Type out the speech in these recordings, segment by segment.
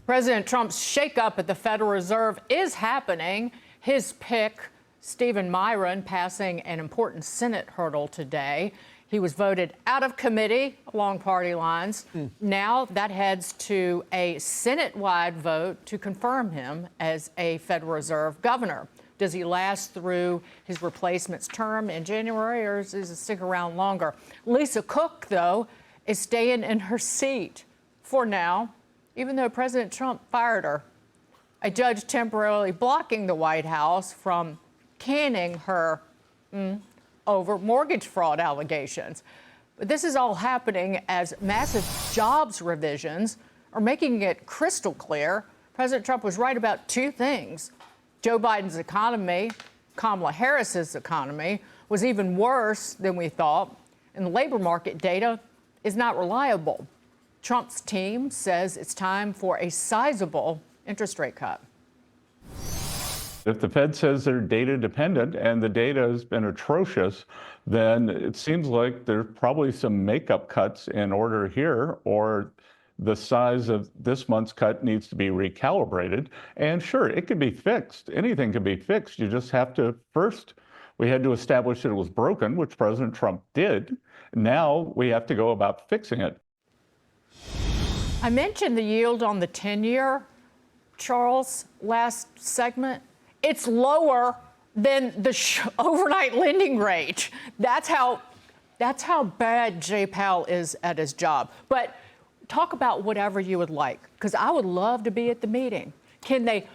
President Trump's shakeup at the Federal Reserve is happening. His pick, Stephen Myron, passing an important Senate hurdle today. He was voted out of committee along party lines. Now that heads to a Senate-wide vote to confirm him as a Federal Reserve governor. Does he last through his replacement's term in January, or does he stick around longer? Lisa Cook, though, is staying in her seat for now, even though President Trump fired her. A judge temporarily blocking the White House from canning her over mortgage fraud allegations. But this is all happening as massive jobs revisions are making it crystal clear President Trump was right about two things. Joe Biden's economy, Kamala Harris's economy, was even worse than we thought, and the labor market data is not reliable. Trump's team says it's time for a sizable interest rate cut. If the Fed says they're data dependent and the data has been atrocious, then it seems like there's probably some makeup cuts in order here, or the size of this month's cut needs to be recalibrated. And sure, it can be fixed. Anything can be fixed. You just have to first, we had to establish that it was broken, which President Trump did. Now we have to go about fixing it. I mentioned the yield on the 10-year, Charles, last segment. It's lower than the overnight lending rate. That's how bad Jay Powell is at his job. But talk about whatever you would like, because I would love to be at the meeting. Can they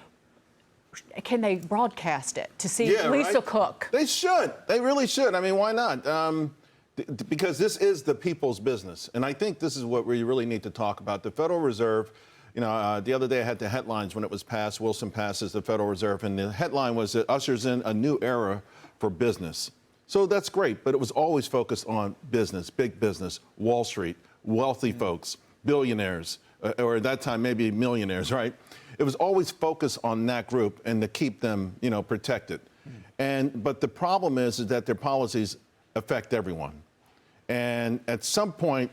broadcast it to see Lisa Cook? They should. They really should. I mean, why not? Because this is the people's business. And I think this is what we really need to talk about. The Federal Reserve, you know, the other day I had the headlines when it was passed. Wilson passes the Federal Reserve, and the headline was it ushers in a new era for business. So that's great, but it was always focused on business, big business, Wall Street, wealthy folks, billionaires, or at that time maybe millionaires, right? It was always focused on that group and to keep them, you know, protected. But the problem is that their policies affect everyone. And at some point,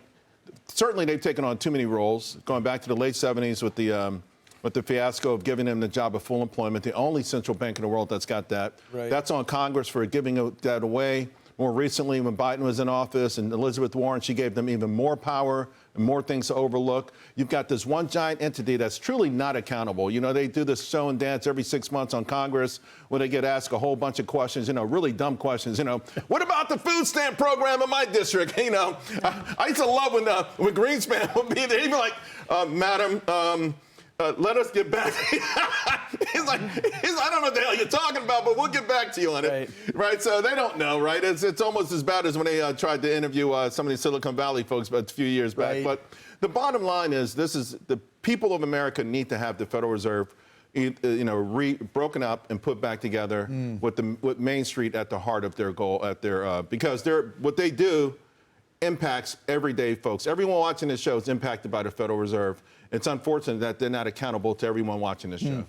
certainly they've taken on too many roles, going back to the late 70s with the fiasco of giving them the job of full employment, the only central bank in the world that's got that. Right. That's on Congress for giving that away. More recently, when Biden was in office and Elizabeth Warren, she gave them even more power and more things to overlook. You've got this one giant entity that's truly not accountable. You know, they do this show and dance every 6 months on Congress where they get asked a whole bunch of questions, you know, really dumb questions. You know, what about the food stamp program in my district? You know, I used to love when Greenspan would be there. He'd be like, Madam, let us get back. he's like, I don't know what the hell you're talking about, but we'll get back to you on it. Right? So they don't know, right? It's almost as bad as when they tried to interview some of the Silicon Valley folks a few years back. But the bottom line is the people of America need to have the Federal Reserve, you know, broken up and put back together with Main Street at the heart of their goal, because what they do impacts everyday folks. Everyone watching this show is impacted by the Federal Reserve. It's unfortunate that they're not accountable to everyone watching this show.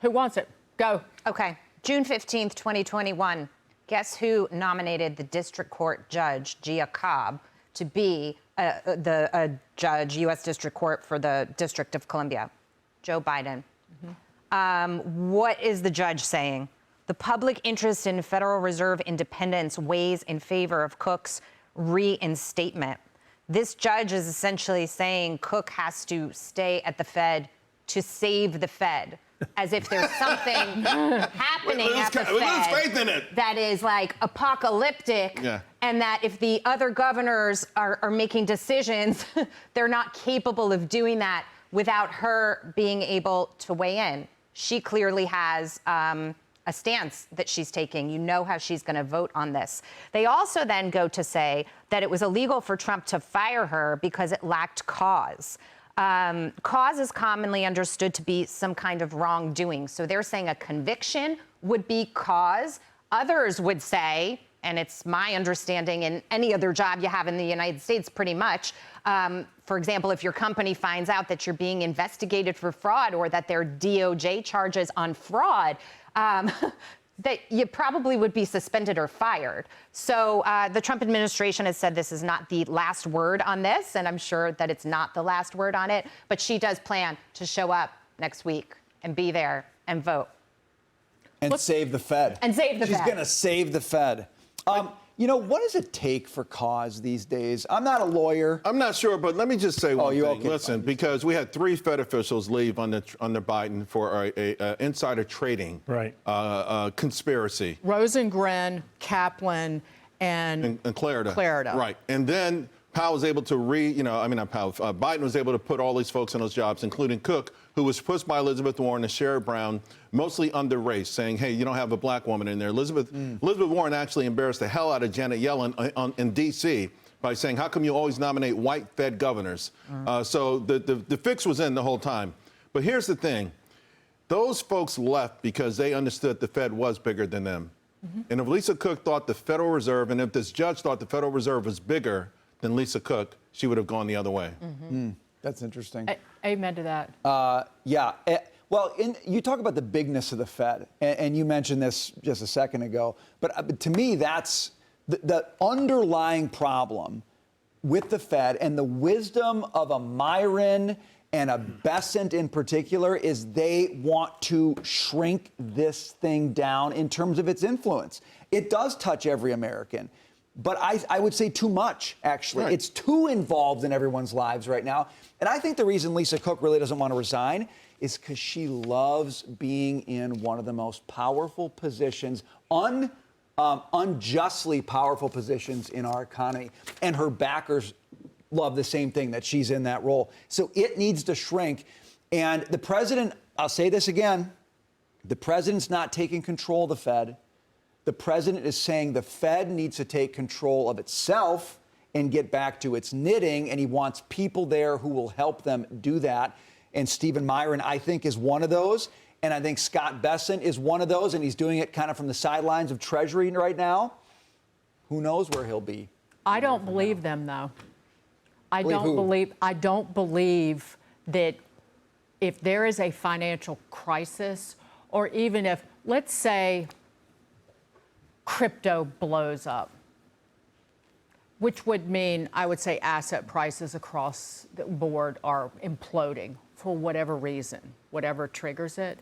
Who wants it? Go. Okay. June 15th, 2021. Guess who nominated the district court judge, Gia Cobb, to be a judge, U.S. District Court for the District of Columbia? Joe Biden. What is the judge saying? The public interest in Federal Reserve independence weighs in favor of Cook's reinstatement. This judge is essentially saying Cook has to stay at the Fed to save the Fed, as if there's something happening at the Fed that is like apocalyptic, and that if the other governors are making decisions, they're not capable of doing that without her being able to weigh in. She clearly has a stance that she's taking. You know how she's going to vote on this. They also then go to say that it was illegal for Trump to fire her because it lacked cause. Cause is commonly understood to be some kind of wrongdoing. So they're saying a conviction would be cause. Others would say, and it's my understanding in any other job you have in the United States pretty much, for example, if your company finds out that you're being investigated for fraud or that there are DOJ charges on fraud, that you probably would be suspended or fired. So the Trump administration has said this is not the last word on this, and I'm sure that it's not the last word on it, but she does plan to show up next week and be there and vote. And save the Fed. And save the Fed. She's going to save the Fed. You know, what does it take for cause these days? I'm not a lawyer. I'm not sure, but let me just say one thing. Okay? Listen, because we had 3 Fed officials leave under Biden for a insider trading conspiracy. Rosengren, Kaplan, and Clarida. Right. And then Powell was able to Biden was able to put all these folks in those jobs, including Cook, who was pushed by Elizabeth Warren and Sherrod Brown, mostly under race, saying, hey, you don't have a black woman in there. Elizabeth Warren actually embarrassed the hell out of Janet Yellen in D.C. by saying, how come you always nominate white Fed governors? So the fix was in the whole time. But here's the thing. Those folks left because they understood the Fed was bigger than them. And if Lisa Cook thought the Federal Reserve, and if this judge thought the Federal Reserve was bigger than Lisa Cook, she would have gone the other way. That's interesting. Amen to that. Well, you talk about the bigness of the Fed, and you mentioned this just a second ago, but to me, that's the underlying problem with the Fed and the wisdom of a Myron and a Bessent in particular is they want to shrink this thing down in terms of its influence. It does touch every American. But I would say too much, actually. It's too involved in everyone's lives right now. And I think the reason Lisa Cook really doesn't want to resign is because she loves being in one of the most powerful positions, unjustly powerful positions in our economy. And her backers love the same thing, that she's in that role. So it needs to shrink. And the president, I'll say this again, the president's not taking control of the Fed. The president is saying the Fed needs to take control of itself and get back to its knitting, and he wants people there who will help them do that. And Stephen Myron, I think, is one of those. And I think Scott Bessent is one of those, and he's doing it kind of from the sidelines of Treasury right now. Who knows where he'll be? I don't believe them, though. I don't believe that if there is a financial crisis, or even if, let's say, crypto blows up, which would mean, I would say, asset prices across the board are imploding for whatever reason, whatever triggers it.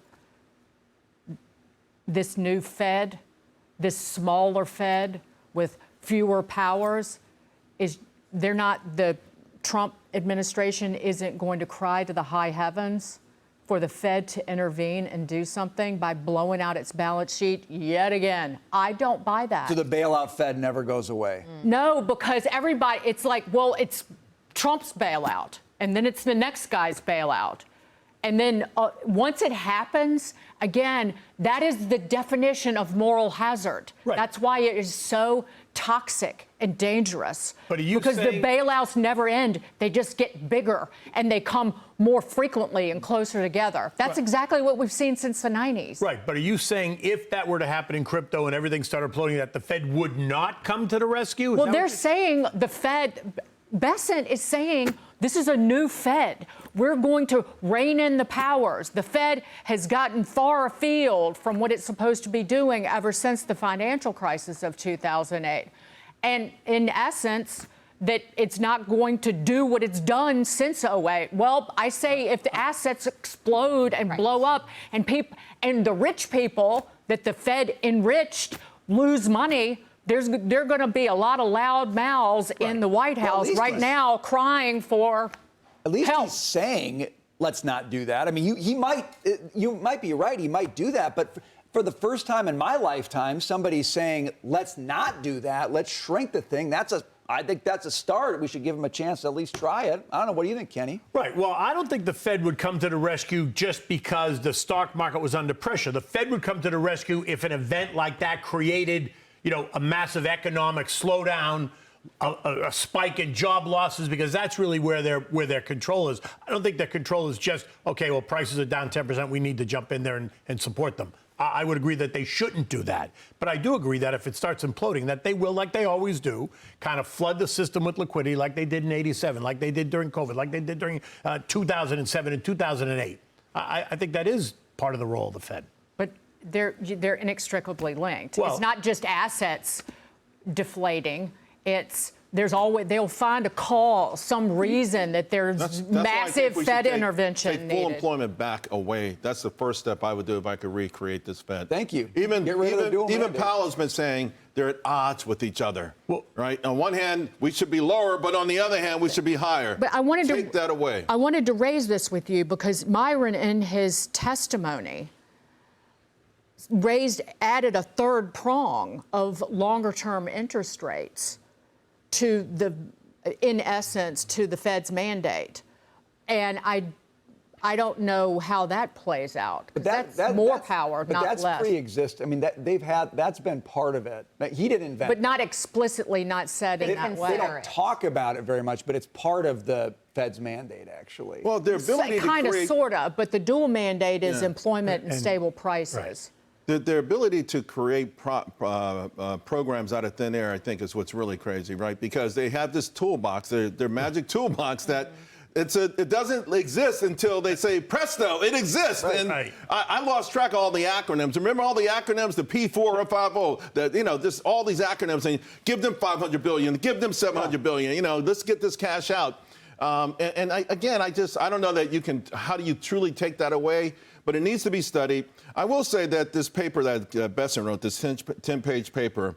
This new Fed, this smaller Fed with fewer powers, the Trump administration isn't going to cry to the high heavens for the Fed to intervene and do something by blowing out its balance sheet yet again. I don't buy that. So the bailout Fed never goes away? No, because everybody, it's like, well, it's Trump's bailout, and then it's the next guy's bailout. And then once it happens, again, that is the definition of moral hazard. Right. That's why it is so toxic and dangerous. But are you because saying the bailouts never end. They just get bigger, and they come more frequently and closer together. That's exactly what we've seen since the 90s. Right. But are you saying if that were to happen in crypto and everything started floating, that the Fed would not come to the rescue? Well, they're saying the Fed, Bessent is saying this is a new Fed. We're going to rein in the powers. The Fed has gotten far afield from what it's supposed to be doing ever since the financial crisis of 2008. And in essence, that it's not going to do what it's done since 08. Well, I say if the assets explode and blow up and the rich people that the Fed enriched lose money, there are going to be a lot of loud mouths in the White House right now crying for At least help. He's saying, let's not do that. I mean, you might be right. He might do that. But for the first time in my lifetime, somebody's saying, let's not do that. Let's shrink the thing. I think that's a start. We should give him a chance to at least try it. I don't know. What do you think, Kenny? Right. Well, I don't think the Fed would come to the rescue just because the stock market was under pressure. The Fed would come to the rescue if an event like that created, a massive economic slowdown, a spike in job losses, because that's really where their control is. I don't think their control is just, okay, well, prices are down 10%. We need to jump in there and support them. I would agree that they shouldn't do that. But I do agree that if it starts imploding, that they will, like they always do, kind of flood the system with liquidity like they did in '87, like they did during COVID, like they did during 2007 and 2008. I think that is part of the role of the Fed. But they're inextricably linked. Well- It's not just assets deflating. They'll find a cause, some reason that there's That's why I massive think we should Fed take intervention full needed. employment back away. That's the first step I would do if I could recreate this Fed. Thank you. Even Get rid of the dual mandate. Powell has been saying they're at odds with each other. Well- Right? On one hand, we should be lower, but on the other hand, we should be higher. But I wanted to take that away. I wanted to raise this with you because Myron, in his testimony, added a third prong of longer-term interest rates to in essence, to the Fed's mandate, and I don't know how that plays out. But That's more power, but not that's less. pre-existing. I mean, that's been part of it. He didn't invent But it. not explicitly, not said in They that don't- way. They don't talk about it very much, but it's part of the Fed's mandate, actually. Well, their ability to Kind of, create... sort of, but the dual mandate is Yeah. employment and stable prices. Their ability to create programs out of thin air, I think, is what's really crazy, right? Because they have this toolbox, their magic toolbox that it doesn't exist until they say, presto, it exists. Right. And Right. I lost track of all the acronyms. Remember all the acronyms, the P4 or 50, just all these acronyms, and give them $500 billion, give them $700 billion, let's get this cash out. I don't know that you can, how do you truly take that away? But it needs to be studied. I will say that this paper that Besson wrote, this 10-page paper,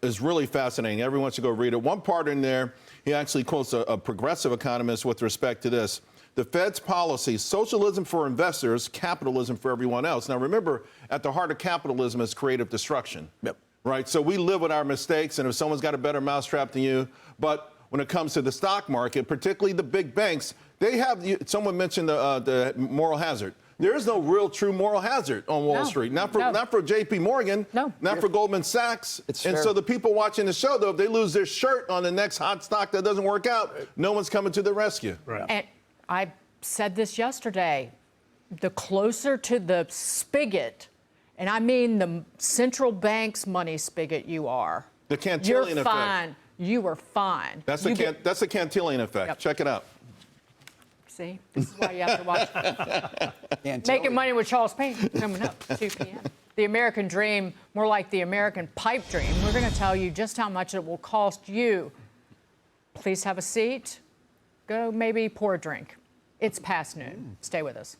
is really fascinating. Everyone should go read it. One part in there, he actually quotes a progressive economist with respect to this. The Fed's policy, socialism for investors, capitalism for everyone else. Now, remember, at the heart of capitalism is creative destruction. Yep. Right? So we live with our mistakes, and if someone's got a better mousetrap than you, but when it comes to the stock market, particularly the big banks, they have, someone mentioned the moral hazard. There is no real true moral hazard on Wall Street. Not for J.P. Morgan. No. Not for Goldman Sachs. It's and fair. so the people watching the show, though, if they lose their shirt on the next hot stock that doesn't work out, no one's coming to the rescue. Right. And I said this yesterday, the closer to the spigot, and I mean the central bank's money spigot you are, The Cantillon you're effect. fine. You are fine. That's You the Cantillon effect. Yep. Check it out. See, this is why you have to watch Can't tell Making you. Money with Charles Payne coming up 2 p.m. The American Dream, more like the American Pipe Dream. We're going to tell you just how much it will cost you. Please have a seat. Go maybe pour a drink. It's past noon. Stay with us.